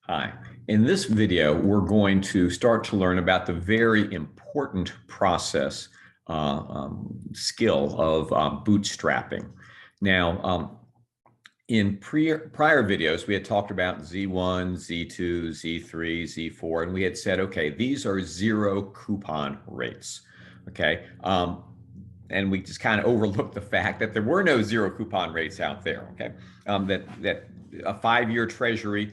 Hi. In this video, we're going to start to learn about the very important process skill of bootstrapping. Now, in prior videos, we had talked about Z1, Z2, Z3, Z4, and we had said, okay, these are zero coupon rates, okay? And we just kind of overlooked the fact that there were no zero coupon rates out there, okay? That a 5-year treasury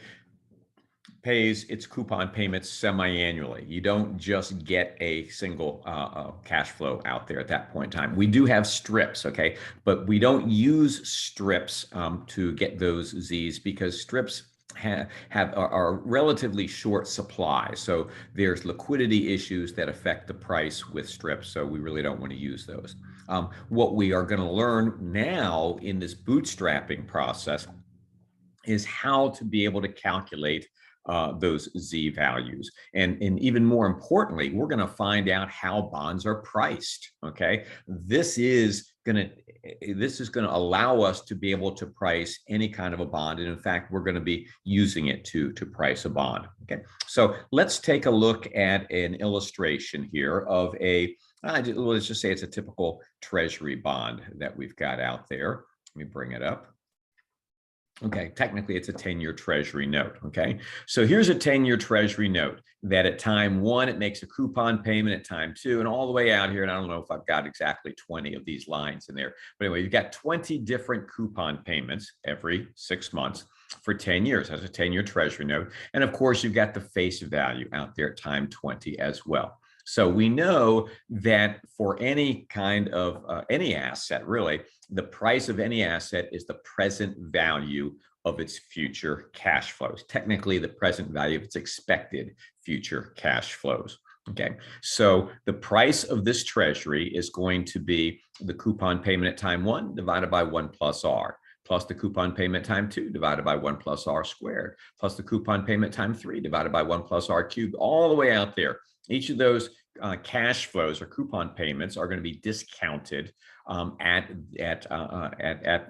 pays its coupon payments semi-annually. You don't just get a single cash flow out there at that point in time. We do have strips, okay, but we don't use strips to get those Z's because strips are relatively short supply. So there's liquidity issues that affect the price with strips. So we really don't want to use those. What we are going to learn now in this bootstrapping process is how to be able to calculate those Z values. And even more importantly, we're going to find out how bonds are priced. Okay, this is going to allow us to be able to price any kind of a bond. And in fact, we're going to be using it to price a bond. Okay, so let's take a look at an illustration here of let's just say it's a typical treasury bond that we've got out there. Let me bring it up. Okay, technically it's a 10-year treasury note, okay? So here's a 10-year treasury note that at time 1, it makes a coupon payment, at time 2, and all the way out here, and I don't know if I've got exactly 20 of these lines in there, but anyway, you've got 20 different coupon payments every 6 months for 10 years. That's a 10-year treasury note. And of course, you've got the face value out there at time 20 as well. So we know that for any kind of any asset, really, the price of any asset is the present value of its future cash flows. Technically, the present value of its expected future cash flows. Okay, so the price of this treasury is going to be the coupon payment at time 1 divided by 1 plus R, plus the coupon payment time 2 divided by 1 plus R squared, plus the coupon payment time 3 divided by 1 plus R cubed, all the way out there. Each of those cash flows or coupon payments are going to be discounted at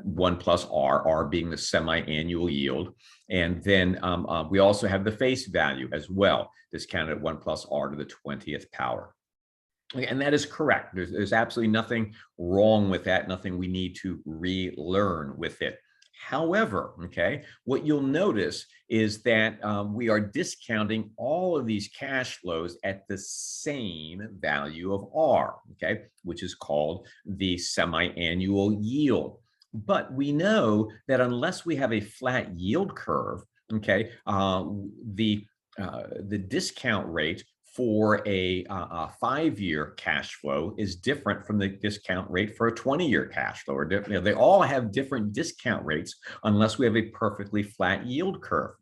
1 plus R, R being the semi-annual yield. And then we also have the face value as well, discounted at 1 plus R to the 20th power. And that is correct. There's absolutely nothing wrong with that, nothing we need to relearn with it. However, okay, what you'll notice is that we are discounting all of these cash flows at the same value of R, okay, which is called the semi-annual yield. But we know that unless we have a flat yield curve, okay, the discount rate for a 5-year cash flow is different from the discount rate for a 20-year cash flow. Or they all have different discount rates unless we have a perfectly flat yield curve.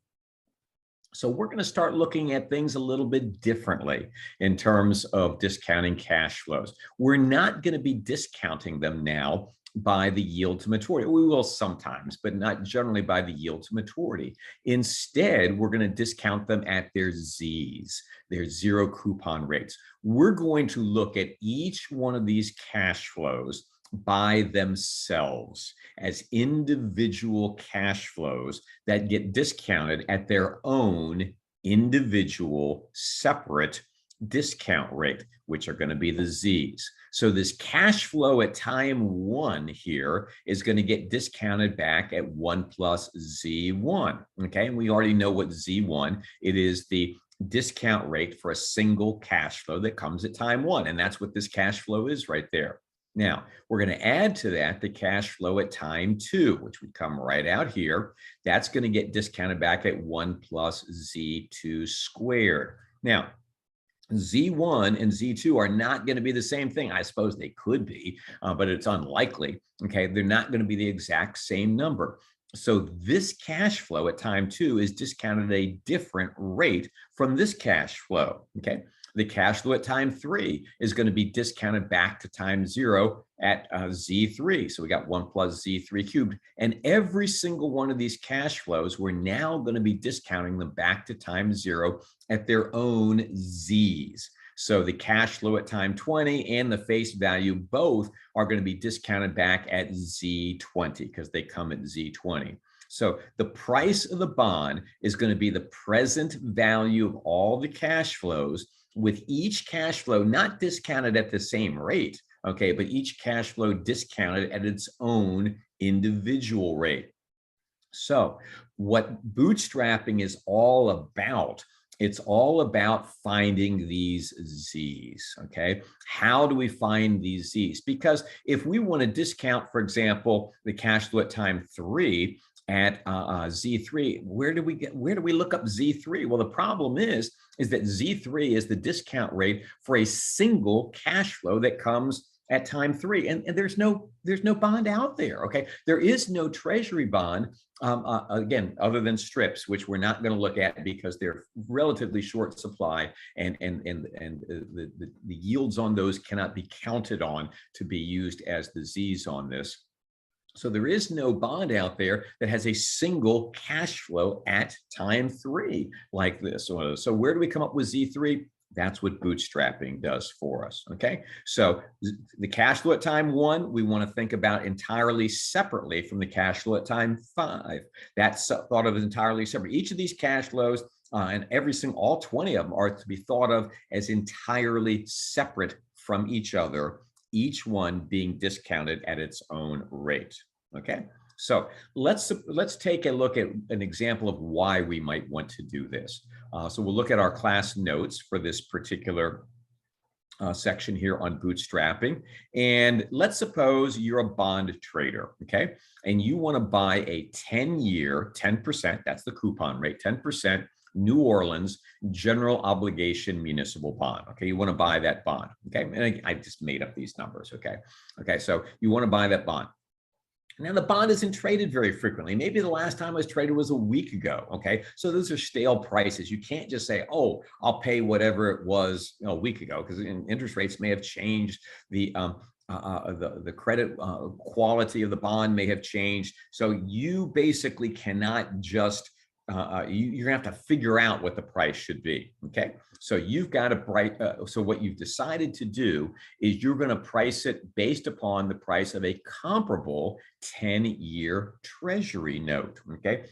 So we're going to start looking at things a little bit differently in terms of discounting cash flows. We're not going to be discounting them now by the yield to maturity. We will sometimes, but not generally by the yield to maturity. Instead, we're going to discount them at their Z's, their zero coupon rates. We're going to look at each one of these cash flows by themselves as individual cash flows that get discounted at their own individual separate discount rate, which are going to be the Z's. So this cash flow at time 1 here is going to get discounted back at 1 plus Z1. Okay, and we already know what Z1, it is the discount rate for a single cash flow that comes at time 1. And that's what this cash flow is right there. Now, we're going to add to that the cash flow at time 2, which would come right out here. That's going to get discounted back at 1 plus Z2 squared. Now, Z1 and Z2 are not going to be the same thing. I suppose they could be, but it's unlikely. Okay, they're not going to be the exact same number. So this cash flow at time 2 is discounted at a different rate from this cash flow. Okay, the cash flow at time 3 is going to be discounted back to time 0 at Z3. So we got 1 plus Z3 cubed. And every single one of these cash flows, we're now going to be discounting them back to time 0 at their own Z's. So the cash flow at time 20 and the face value both are going to be discounted back at Z20 because they come at Z20. So the price of the bond is going to be the present value of all the cash flows, with each cash flow not discounted at the same rate, okay, but each cash flow discounted at its own individual rate. So what bootstrapping is all about, it's all about finding these Z's, okay? How do we find these Z's? Because if we want to discount, for example, the cash flow at time 3 at Z3, where do we look up Z3? Well, the problem is that Z3 is the discount rate for a single cash flow that comes at time 3, and there's no bond out there. Okay, there is no treasury bond, again, other than strips, which we're not going to look at because they're relatively short supply, and the yields on those cannot be counted on to be used as the Z's on this. So there is no bond out there that has a single cash flow at time 3 like this. So where do we come up with Z3? That's what bootstrapping does for us, okay? So the cash flow at time 1, we want to think about entirely separately from the cash flow at time 5. That's thought of as entirely separate. Each of these cash flows and all 20 of them are to be thought of as entirely separate from each other, each one being discounted at its own rate, okay? So let's take a look at an example of why we might want to do this. So we'll look at our class notes for this particular section here on bootstrapping. And let's suppose you're a bond trader, okay? And you want to buy a 10-year, 10%, that's the coupon rate, 10% New Orleans general obligation municipal bond. Okay, you want to buy that bond. Okay, and I just made up these numbers. Okay, so you want to buy that bond. Now the bond isn't traded very frequently. Maybe the last time it was traded was a week ago. Okay, so those are stale prices. You can't just say, "Oh, I'll pay whatever it was a week ago," because interest rates may have changed. The credit quality of the bond may have changed. So you basically cannot just you're gonna have to figure out what the price should be. Okay, so you've got to so what you've decided to do is you're going to price it based upon the price of a comparable 10-year treasury note. Okay,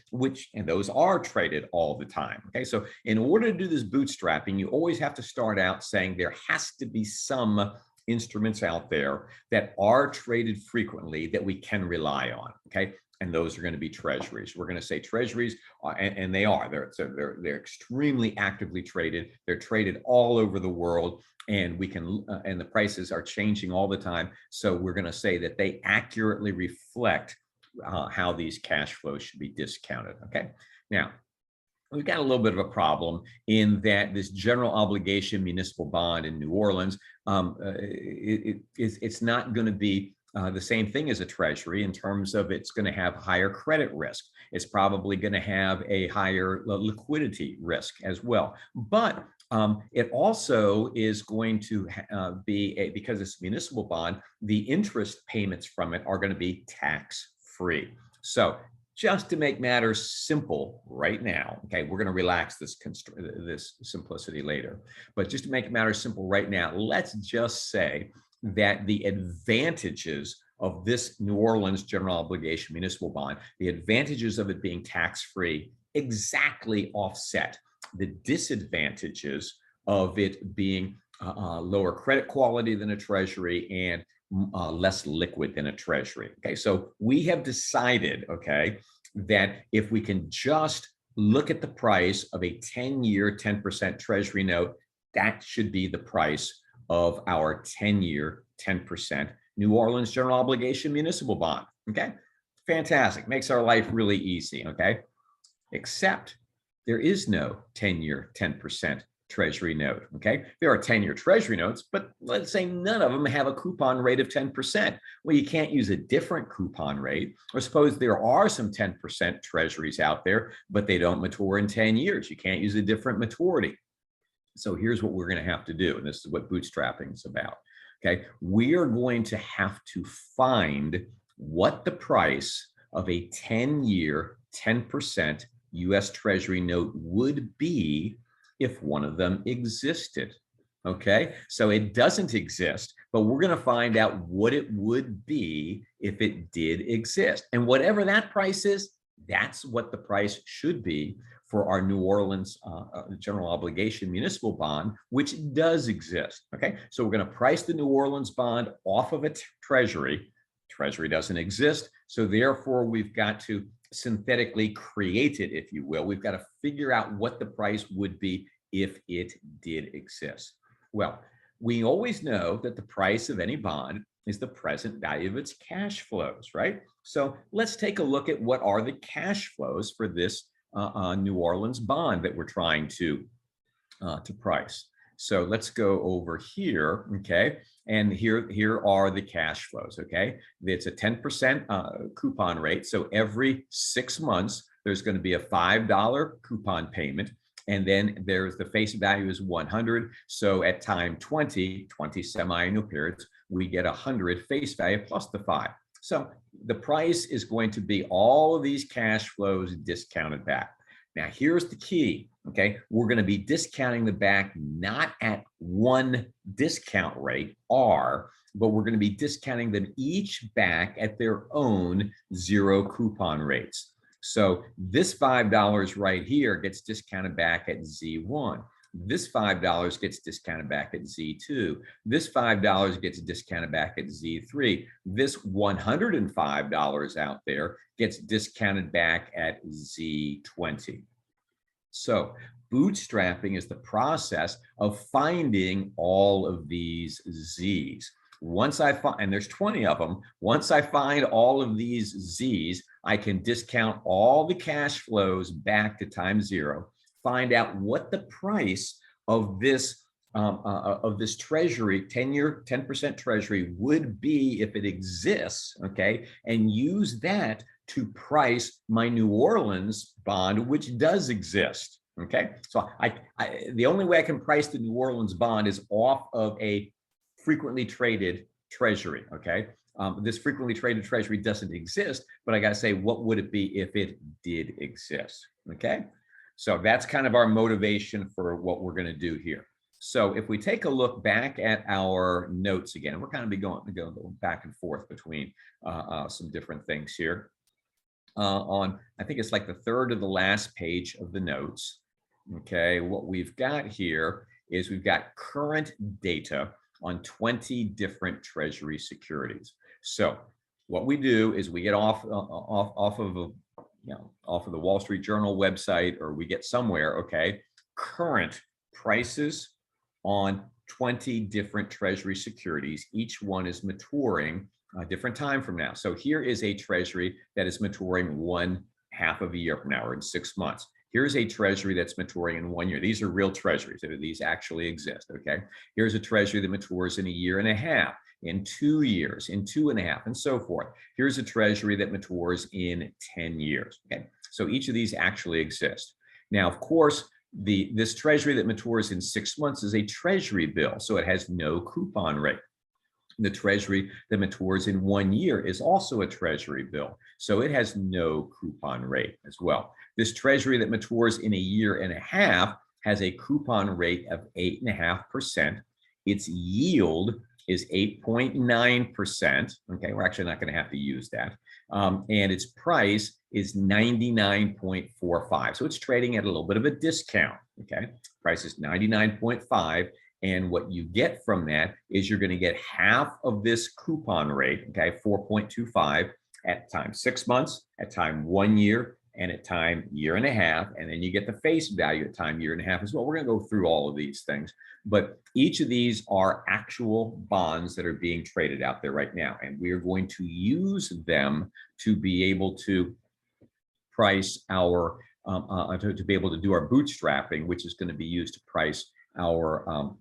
and those are traded all the time. Okay, so in order to do this bootstrapping, you always have to start out saying there has to be some instruments out there that are traded frequently that we can rely on. Okay, and those are going to be treasuries. We're going to say treasuries, and they are. They're extremely actively traded. They're traded all over the world, and we can and the prices are changing all the time. So we're going to say that they accurately reflect how these cash flows should be discounted. Okay. Now, we've got a little bit of a problem in that this general obligation municipal bond in New Orleans, it's not going to be the same thing as a treasury in terms of it's going to have higher credit risk. It's probably going to have a higher liquidity risk as well. But it also is going to be, because it's a municipal bond, the interest payments from it are going to be tax-free. So just to make matters simple right now, okay, we're going to relax this simplicity later, but just to make matters simple right now, let's just say that the advantages of this New Orleans general obligation municipal bond, the advantages of it being tax-free exactly offset the disadvantages of it being lower credit quality than a treasury and less liquid than a treasury. Okay, so we have decided, okay, that if we can just look at the price of a 10-year, 10% treasury note, that should be the price of our 10-year, 10% New Orleans general obligation municipal bond. Okay, fantastic. Makes our life really easy. Okay, except there is no 10-year, 10% treasury note. Okay, there are 10-year treasury notes, but let's say none of them have a coupon rate of 10%. Well, you can't use a different coupon rate. Or suppose there are some 10% treasuries out there, but they don't mature in 10 years. You can't use a different maturity. So here's what we're going to have to do, and this is what bootstrapping is about. Okay, we are going to have to find what the price of a 10-year, 10% US Treasury note would be if one of them existed. Okay, so it doesn't exist, but we're going to find out what it would be if it did exist. And whatever that price is, That's what the price should be for our New Orleans general obligation municipal bond, which does exist. Okay, so we're going to price the New Orleans bond off of a treasury. Treasury doesn't exist, so therefore we've got to synthetically create it, if you will. We've got to figure out what the price would be if it did exist. Well, we always know that the price of any bond is the present value of its cash flows, right? So let's take a look at what are the cash flows for this New Orleans bond that we're trying to price. So let's go over here, okay? And here are the cash flows, okay? It's a 10% coupon rate. So every 6 months, there's going to be a $5 coupon payment. And then there's the face value is 100. So at time 20 semi-annual periods, we get 100 face value plus the 5. So the price is going to be all of these cash flows discounted back. Now, here's the key, okay? We're going to be discounting the back not at one discount rate, R, but we're going to be discounting them each back at their own zero coupon rates. So this $5 right here gets discounted back at Z1. This $5 gets discounted back at Z2. This $5 gets discounted back at Z3. This $105 out there gets discounted back at Z20. So bootstrapping is the process of finding all of these Z's. Once I find, and there's 20 of them, once I find all of these Z's, I can discount all the cash flows back to time zero, find out what the price of this treasury, 10-year, 10% treasury would be if it exists, okay, and use that to price my New Orleans bond, which does exist, okay? So the only way I can price the New Orleans bond is off of a frequently traded treasury, okay? This frequently traded treasury doesn't exist, but I got to say, what would it be if it did exist, okay? So that's kind of our motivation for what we're going to do here. So if we take a look back at our notes again, we're kind of going back and forth between some different things here. I think it's like the third to the last page of the notes. Okay, what we've got here is we've got current data on 20 different treasury securities. So what we do is we get off of the Wall Street Journal website, or we get somewhere, okay, current prices on 20 different treasury securities. Each one is maturing a different time from now. So here is a treasury that is maturing 1/2 of a year from now, or in 6 months. Here's a treasury that's maturing in 1 year. These are real treasuries. These actually exist, okay? Here's a treasury that matures in 1.5 years, in 2 years, in 2.5, and so forth. Here's a treasury that matures in 10 years, okay? So each of these actually exist. Now, of course, this treasury that matures in 6 months is a treasury bill, so it has no coupon rate. The treasury that matures in 1 year is also a treasury bill, so it has no coupon rate as well. This treasury that matures in 1.5 years has a coupon rate of 8.5%. Its yield is 8.9%. Okay, we're actually not going to have to use that. And its price is 99.45. So it's trading at a little bit of a discount. Okay, price is 99.5. And what you get from that is you're going to get half of this coupon rate, okay, 4.25 at time 6 months, at time 1 year, and at time 1.5 years. And then you get the face value at time 1.5 years as well. We're going to go through all of these things, but each of these are actual bonds that are being traded out there right now. And we are going to use them to be able to price our, to be able to do our bootstrapping, which is going to be used to price our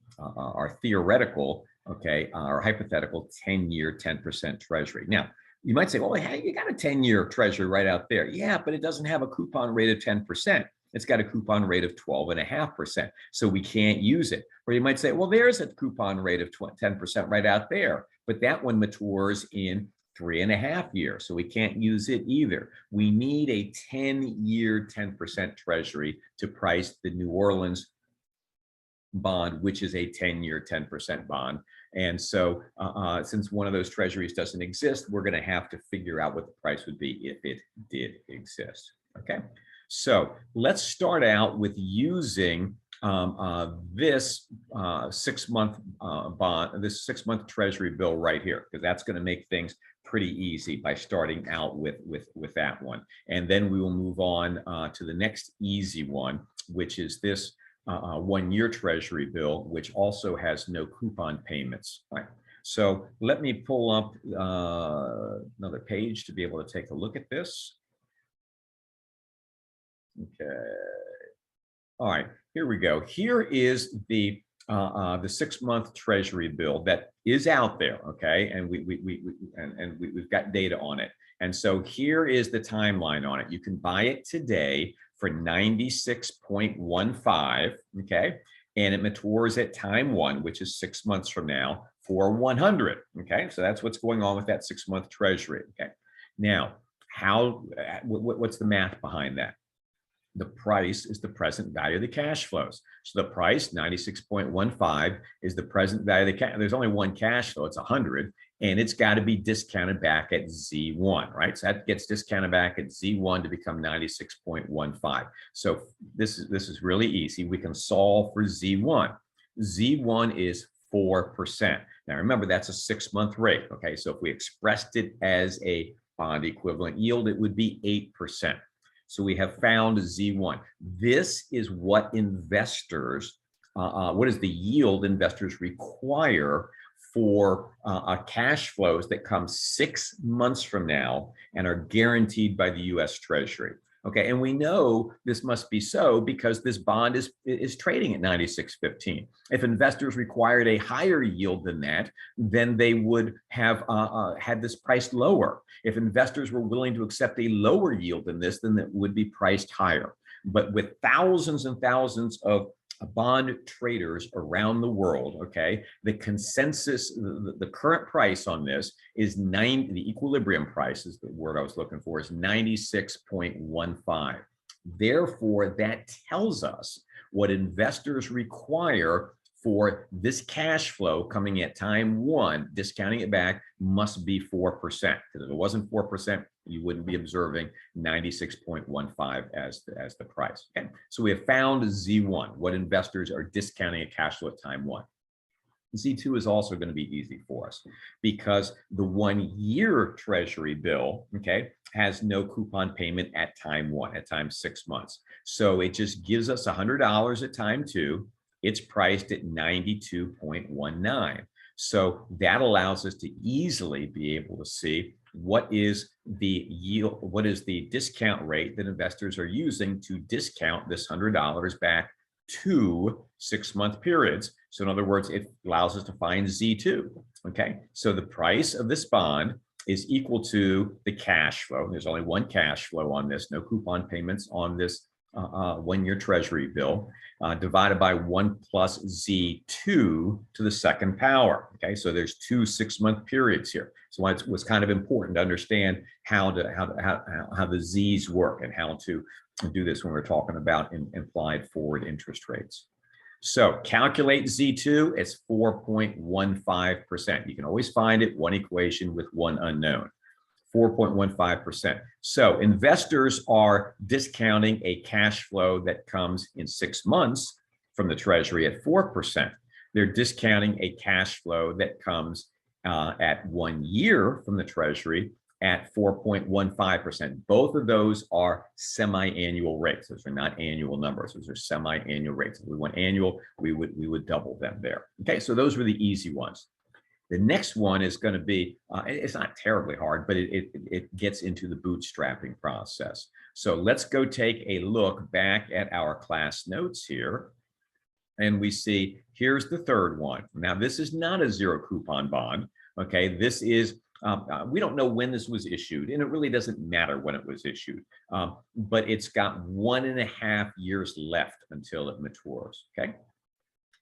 theoretical, okay, our hypothetical 10-year, 10% treasury. Now, you might say, well, hey, you got a 10-year treasury right out there. Yeah, but it doesn't have a coupon rate of 10%. It's got a coupon rate of 12.5%. So we can't use it. Or you might say, well, there's a coupon rate of 10% right out there, but that one matures in 3.5 years. So we can't use it either. We need a 10-year, 10% treasury to price the New Orleans bond, which is a 10-year, 10% bond. And so since one of those treasuries doesn't exist, we're going to have to figure out what the price would be if it did exist. Okay, so let's start out with using this 6-month bond, this 6-month treasury bill right here, because that's going to make things pretty easy by starting out with that one. And then we will move on to the next easy one, which is this 1-year treasury bill, which also has no coupon payments. Right. So let me pull up another page to be able to take a look at this. Okay. All right, here we go. Here is the 6-month treasury bill that is out there, okay, and we've got data on it. And so here is the timeline on it. You can buy it today for 96.15, okay, and it matures at time 1, which is 6 months from now, for 100. Okay, so that's what's going on with that 6-month treasury. Okay, now what's the math behind that? The price is the present value of the cash flows. So the price, 96.15, is the present value of the cash. There's only one cash flow, it's 100, and it's got to be discounted back at Z1, right? So that gets discounted back at Z1 to become 96.15. So this is really easy. We can solve for Z1. Z1 is 4%. Now remember, that's a 6-month rate, okay? So if we expressed it as a bond equivalent yield, it would be 8%. So we have found Z1. This is what investors, what is the yield investors require for cash flows that come 6 months from now and are guaranteed by the US Treasury. Okay, and we know this must be so because this bond is trading at 96.15. If investors required a higher yield than that, then they would have had this priced lower. If investors were willing to accept a lower yield than this, then it would be priced higher. But with thousands and thousands of bond traders around the world, okay, the consensus, the current price on this is the equilibrium price is the word I was looking for, is 96.15. Therefore, that tells us what investors require for this cash flow coming at time 1, discounting it back, must be 4%. Because if it wasn't 4%, you wouldn't be observing 96.15 as the price. Okay, so we have found Z1, what investors are discounting a cash flow at time 1. Z2 is also going to be easy for us because the 1-year treasury bill, okay, has no coupon payment at time 1, at time 6 months. So it just gives us $100 at time 2. It's priced at 92.19. So that allows us to easily be able to see what is the yield, what is the discount rate that investors are using to discount this $100 back to 6-month periods. So in other words, it allows us to find Z2. Okay, so the price of this bond is equal to the cash flow. There's only one cash flow on this, no coupon payments on this 1-year treasury bill, divided by 1 plus Z2 to the 2nd power. Okay, so there's 2 6-month periods here. So it was kind of important to understand how the Z's work and how to do this when we're talking about implied forward interest rates. So calculate Z2, it's 4.15%. You can always find it, one equation with one unknown. 4.15%. So investors are discounting a cash flow that comes in 6 months from the Treasury at 4%. They're discounting a cash flow that comes at 1 year from the Treasury at 4.15%. Both of those are semi-annual rates. Those are not annual numbers. Those are semi-annual rates. If we want annual, we would double them there. Okay, so those were the easy ones. The next one is going to be, it's not terribly hard, but it gets into the bootstrapping process. So let's go take a look back at our class notes here. And we see, here's the third one. Now, this is not a zero coupon bond. Okay, this is, we don't know when this was issued, and it really doesn't matter when it was issued, but it's got 1.5 years left until it matures. Okay.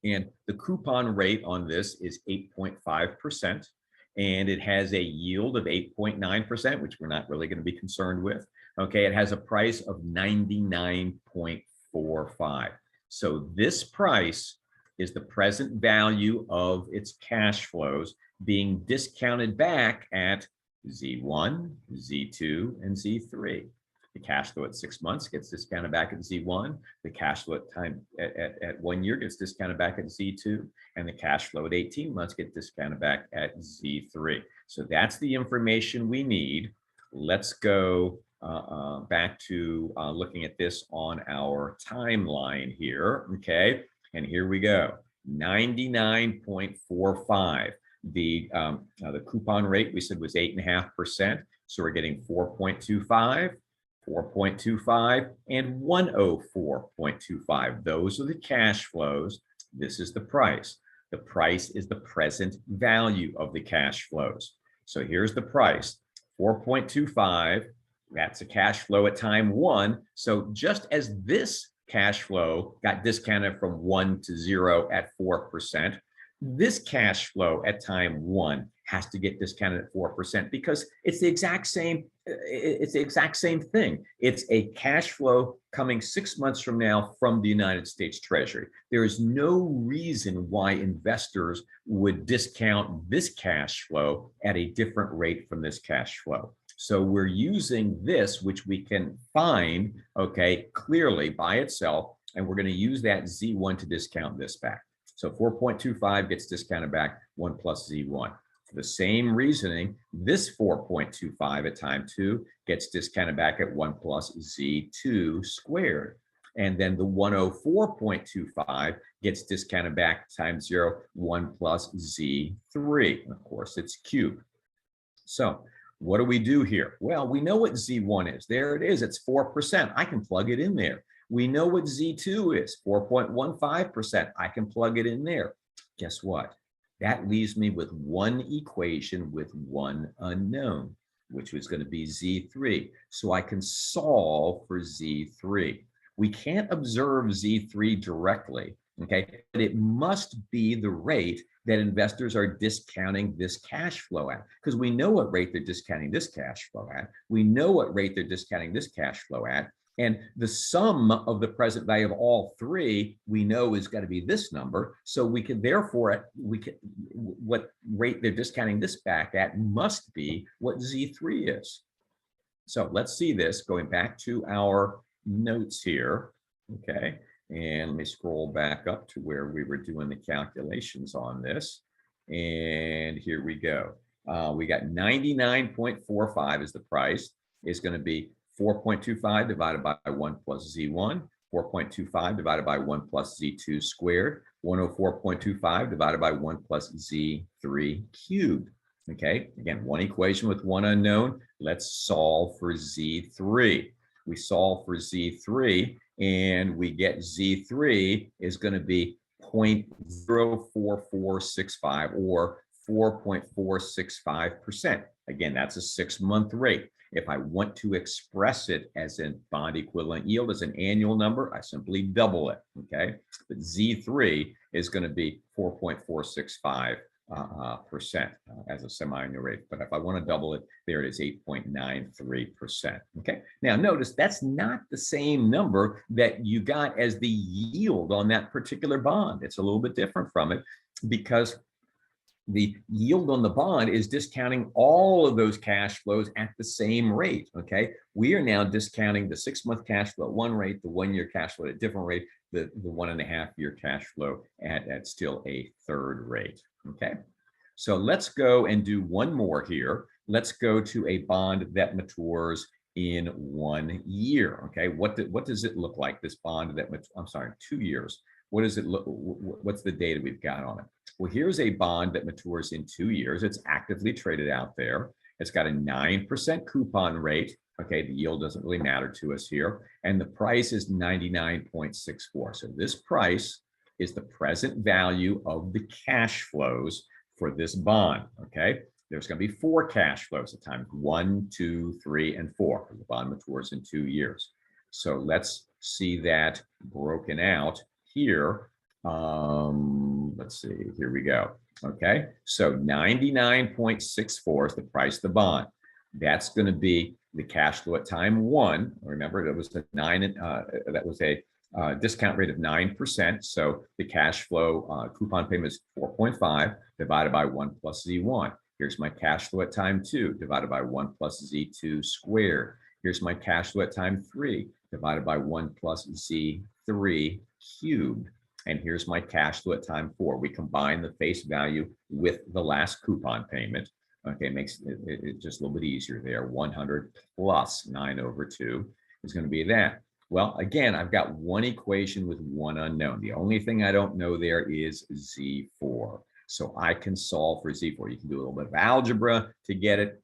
And the coupon rate on this is 8.5%, and it has a yield of 8.9%, which we're not really going to be concerned with. Okay, it has a price of 99.45. So this price is the present value of its cash flows being discounted back at Z1, Z2, and Z3. The cash flow at 6 months gets discounted back at Z1. The cash flow at 1 year gets discounted back at Z2. And the cash flow at 18 months gets discounted back at Z3. So that's the information we need. Let's go back to looking at this on our timeline here. Okay. And here we go. 99.45. The coupon rate we said was 8.5%. So we're getting 4.25. 4.25 and 104.25. Those are the cash flows. This is the price. The price is the present value of the cash flows. So here's the price, 4.25. That's a cash flow at time 1. So just as this cash flow got discounted from 1 to 0 at 4%, this cash flow at time 1 has to get discounted at 4% because it's the exact same. It's the exact same thing. It's a cash flow coming 6 months from now from the United States Treasury. There is no reason why investors would discount this cash flow at a different rate from this cash flow. So we're using this, which we can find, okay, clearly by itself, and we're going to use that Z1 to discount this back. So 4.25 gets discounted back 1 plus Z1. For the same reasoning, this 4.25 at time 2 gets discounted back at 1 plus Z2 squared. And then the 104.25 gets discounted back times 0, 1 plus Z3. And of course, it's cubed. So what do we do here? Well, we know what Z1 is. There it is. It's 4%. I can plug it in there. We know what Z2 is, 4.15%. I can plug it in there. Guess what? That leaves me with one equation with one unknown, which was going to be Z3. So I can solve for Z3. We can't observe Z3 directly, okay? But it must be the rate that investors are discounting this cash flow at, because we know what rate they're discounting this cash flow at. We know what rate they're discounting this cash flow at. And the sum of the present value of all three, we know is going to be this number. So we can therefore, what rate they're discounting this back at must be what Z3 is. So let's see this going back to our notes here. Okay. And let me scroll back up to where we were doing the calculations on this. And here we go. We got 99.45 is the price. It's going to be 4.25 divided by 1 plus Z1, 4.25 divided by 1 plus Z2 squared, 104.25 divided by 1 plus Z3 cubed. Okay, again, one equation with one unknown. Let's solve for Z3. We solve for Z3 and we get Z3 is going to be 0.04465 or 4.465%. Again, that's a 6-month rate. If I want to express it as a bond equivalent yield as an annual number, I simply double it, okay? But Z3 is going to be 4.465% as a semi-annual rate. But if I want to double it, there it is, 8.93%, okay? Now notice that's not the same number that you got as the yield on that particular bond. It's a little bit different from it because the yield on the bond is discounting all of those cash flows at the same rate, okay? We are now discounting the 6-month cash flow at one rate, the 1-year cash flow at a different rate, the 1.5-year cash flow at still a third rate, okay? So let's go and do one more here. Let's go to a bond that matures in 1 year, okay? What does it look like, this bond that, I'm sorry, 2 years. What does it look, what's the data we've got on it? Well, here's a bond that matures in 2 years. It's actively traded out there. It's got a 9% coupon rate. Okay, the yield doesn't really matter to us here. And the price is 99.64. So this price is the present value of the cash flows for this bond, okay? There's going to be 4 cash flows at times, 1, 2, 3, and 4. The bond matures in 2 years. So let's see that broken out here. Let's see, here we go. Okay, so 99.64 is the price of the bond. That's going to be the cash flow at time 1. Remember, that was the 9, that was a discount rate of 9%. So the cash flow coupon payment is 4.5 divided by 1 plus Z1. Here's my cash flow at time 2 divided by 1 plus Z2 squared. Here's my cash flow at time 3 divided by 1 plus Z3 cubed. And here's my cash flow at time 4. We combine the face value with the last coupon payment. Okay, makes it just a little bit easier there. 100 plus 9/2 is going to be that. Well, again, I've got one equation with one unknown. The only thing I don't know there is Z4. So I can solve for Z4. You can do a little bit of algebra to get it.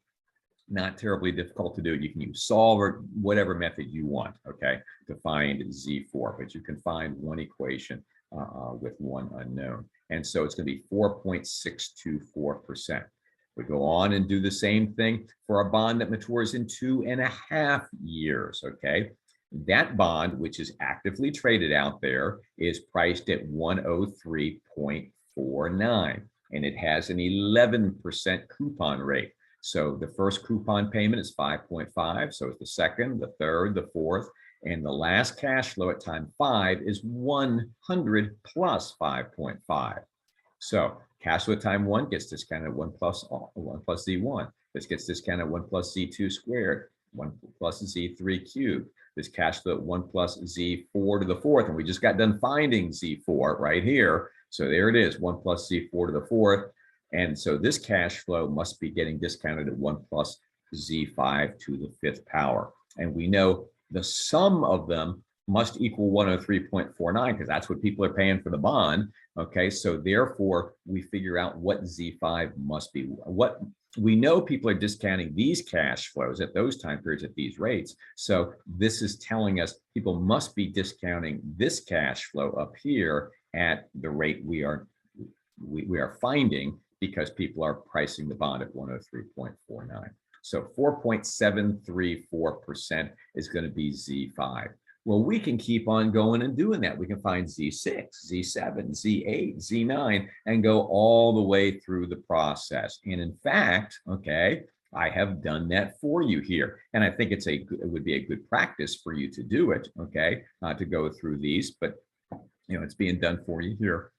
Not terribly difficult to do. You can use solve or whatever method you want, okay, to find Z4. But you can find one equation with one unknown. And so it's going to be 4.624%. We go on and do the same thing for a bond that matures in 2.5 years, okay? That bond, which is actively traded out there, is priced at 103.49, and it has an 11% coupon rate. So the first coupon payment is 5.5, so it's the second, the third, the fourth, and the last cash flow at time 5 is 100 plus 5.5. So cash flow at time 1 gets discounted at 1 plus Z1. This gets discounted at 1 plus Z2 squared, 1 plus Z3 cubed. This cash flow at 1 plus Z4 to the fourth. And we just got done finding Z4 right here. So there it is, 1 plus Z4 to the fourth. And so this cash flow must be getting discounted at 1 plus Z5 to the fifth power. And we know the sum of them must equal 103.49 because that's what people are paying for the bond. Okay, so therefore we figure out what Z5 must be. What we know, people are discounting these cash flows at those time periods at these rates. So this is telling us people must be discounting this cash flow up here at the rate we are finding because people are pricing the bond at 103.49. So 4.734% is going to be Z5. Well, we can keep on going and doing that. We can find Z6, Z7, Z8, Z9, and go all the way through the process. And in fact, okay, I have done that for you here. And I think it would be a good practice for you to do it, okay, to go through these. But, you know, it's being done for you here.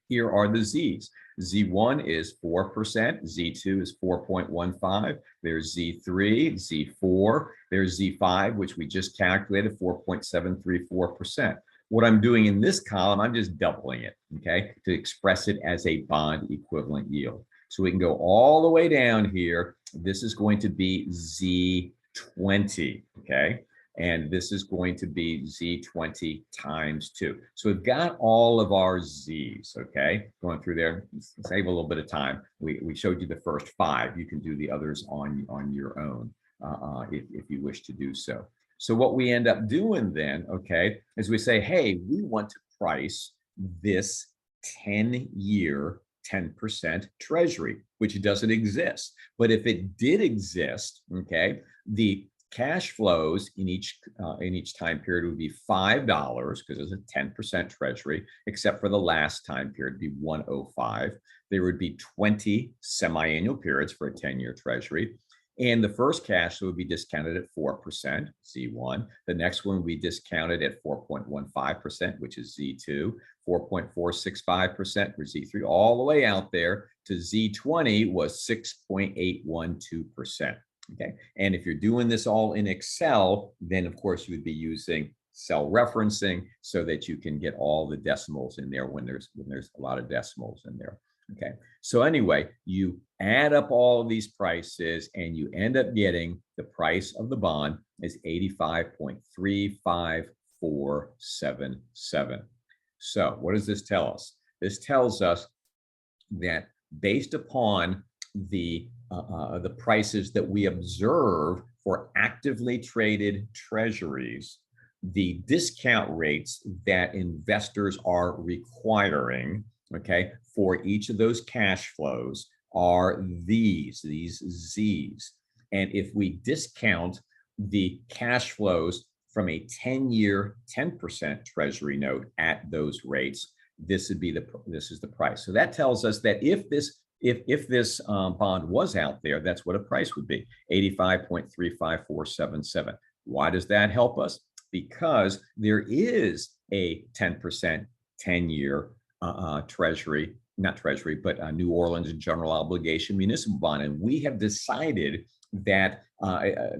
Here are the Z's. Z1 is 4%, Z2 is 4.15, there's Z3, Z4, there's Z5, which we just calculated, 4.734%. What I'm doing in this column, I'm just doubling it, okay, to express it as a bond equivalent yield. So we can go all the way down here. This is going to be Z20, okay? And this is going to be Z20 times 2. So we've got all of our Z's, okay? Going through there, save a little bit of time. We showed you the first 5. You can do the others on your own if you wish to do so. So what we end up doing then, okay, is we say, hey, we want to price this 10-year 10% treasury, which doesn't exist. But if it did exist, okay, the cash flows in each time period would be $5 because it's a 10% treasury, except for the last time period would be 105. There would be 20 semi-annual periods for a 10-year treasury. And the first cash flow would be discounted at 4%, Z1. The next one would be discounted at 4.15%, which is Z2, 4.465% for Z3, all the way out there to Z20 was 6.812%. Okay, and if you're doing this all in Excel, then of course you would be using cell referencing so that you can get all the decimals in there when there's a lot of decimals in there. Okay, so anyway, you add up all of these prices and you end up getting the price of the bond is 85.35477. So what does this tell us? This tells us that based upon the prices that we observe for actively traded treasuries, the discount rates that investors are requiring, okay, for each of those cash flows are these Z's. And if we discount the cash flows from a 10-year 10% treasury note at those rates, this is the price. So that tells us that if this bond was out there, that's what a price would be, 85.35477. Why does that help us? because there is a 10% 10-year treasury, not treasury, but New Orleans general obligation municipal bond. And we have decided that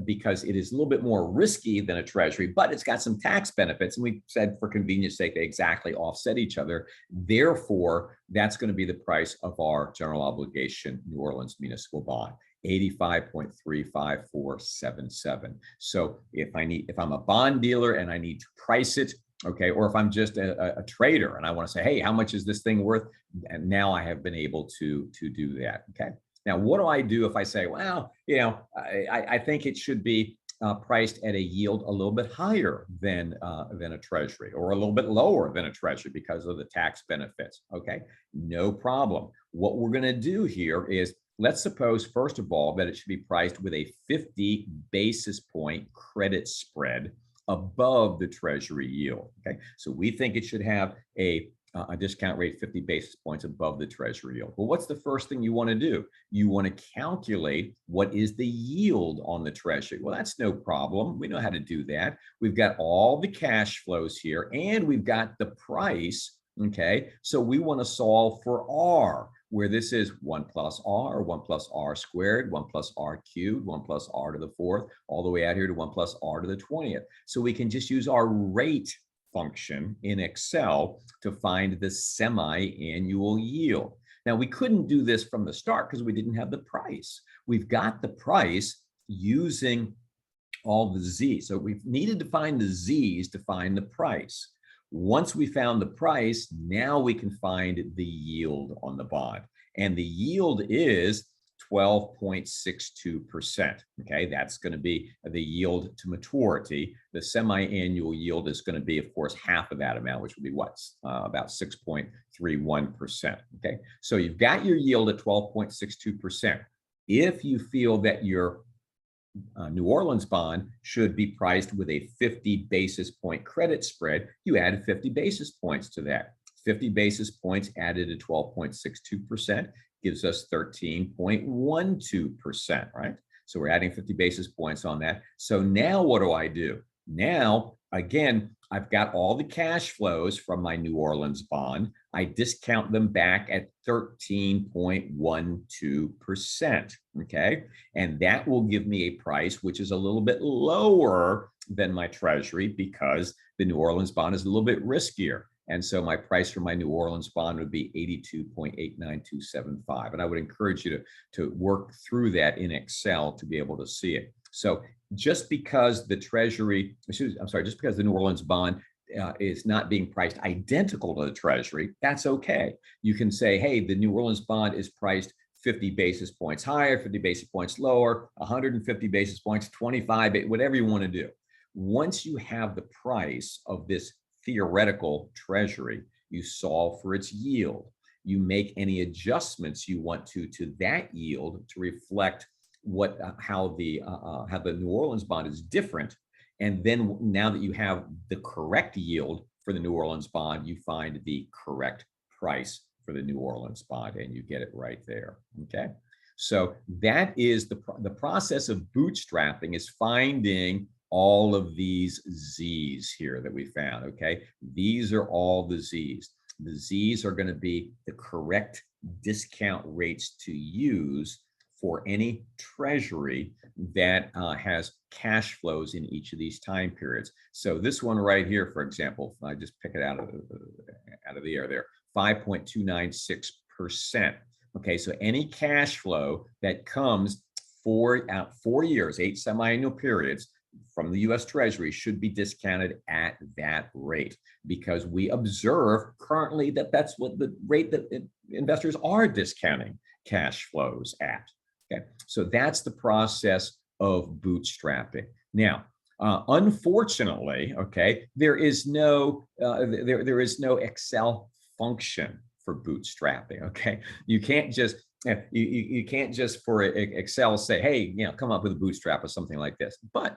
because it is a little bit more risky than a treasury, but it's got some tax benefits. And we said for convenience sake, they exactly offset each other. Therefore, that's going to be the price of our general obligation New Orleans municipal bond. 85.35477. So if I'm a bond dealer and I need to price it, okay, or if I'm just a trader and I want to say, hey, how much is this thing worth? And now I have been able to do that. Okay. Now, what do I do if I say, well, I think it should be priced at a yield a little bit higher than a treasury, or a little bit lower than a treasury because of the tax benefits? Okay, no problem. What we're going to do here is, let's suppose, first of all, that it should be priced with a 50 basis point credit spread above the treasury yield. Okay, so we think it should have a discount rate 50 basis points above the treasury yield. Well, what's the first thing you want to do? You want to calculate what is the yield on the treasury. Well, that's no problem. We know how to do that. We've got all the cash flows here, and we've got the price. Okay, so we want to solve for R, where this is 1 plus R, 1 plus R squared, 1 plus R cubed, 1 plus R to the 4th, all the way out here to 1 plus R to the 20th. So we can just use our rate function in Excel to find the semi-annual yield. Now, we couldn't do this from the start because we didn't have the price. We've got the price using all the Z's. So we needed to find the Z's to find the price. Once we found the price, now we can find the yield on the bond. And the yield is 12.62%. Okay, that's going to be the yield to maturity. The semi-annual yield is going to be, of course, half of that amount, which would be what? About 6.31%. Okay, so you've got your yield at 12.62%. If you feel that your New Orleans bond should be priced with a 50 basis point credit spread, you add 50 basis points to that. 50 basis points added to 12.62% gives us 13.12%, right? So we're adding 50 basis points on that. So now what do I do? Now, again, I've got all the cash flows from my New Orleans bond. I discount them back at 13.12%, okay? And that will give me a price which is a little bit lower than my treasury because the New Orleans bond is a little bit riskier. And so my price for my New Orleans bond would be 82.89275. And I would encourage you to work through that in Excel to be able to see it. So just because the treasury, just because the New Orleans bond is not being priced identical to the treasury, that's okay. You can say, hey, the New Orleans bond is priced 50 basis points higher, 50 basis points lower, 150 basis points, 25, whatever you want to do. Once you have the price of this theoretical treasury, you solve for its yield. You make any adjustments you want to that yield to reflect how the New Orleans bond is different. And then now that you have the correct yield for the New Orleans bond, you find the correct price for the New Orleans bond, and you get it right there. Okay, so that is the process of bootstrapping, is finding all of these Z's here that we found. Okay, these are all the Z's. The Z's are going to be the correct discount rates to use for any treasury that has cash flows in each of these time periods. So this one right here, for example, if I just pick it out of the air there, 5.296%. Okay, so any cash flow that comes for 4 years, 8 semi-annual periods, from the U.S. Treasury should be discounted at that rate, because we observe currently that that's what the rate that investors are discounting cash flows at. Okay, so that's the process of bootstrapping. Now, unfortunately, okay, there is no Excel function for bootstrapping. Okay, you can't just you can't just for Excel say, hey, come up with a bootstrap or something like this. But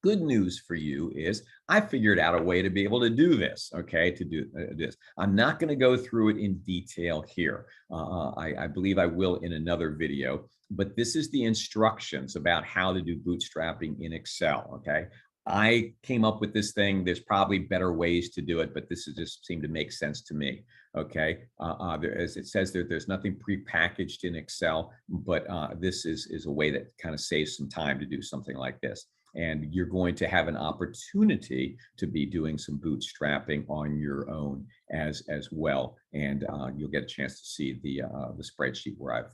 good news for you is I figured out a way to be able to do this, okay, to do this. I'm not going to go through it in detail here. I believe I will in another video, but this is the instructions about how to do bootstrapping in Excel, okay? I came up with this thing. There's probably better ways to do it, but this is just seemed to make sense to me. Okay, as it says there, there's nothing prepackaged in Excel, but this is a way that kind of saves some time to do something like this. And you're going to have an opportunity to be doing some bootstrapping on your own as well, and you'll get a chance to see the spreadsheet where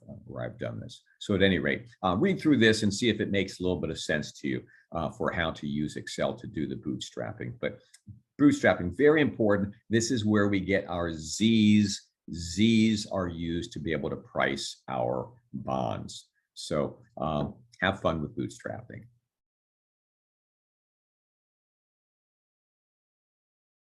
I've done this. So at any rate, read through this and see if it makes a little bit of sense to you for how to use Excel to do the bootstrapping. But bootstrapping, very important. This is where we get our Z's. Z's are used to be able to price our bonds. So have fun with bootstrapping.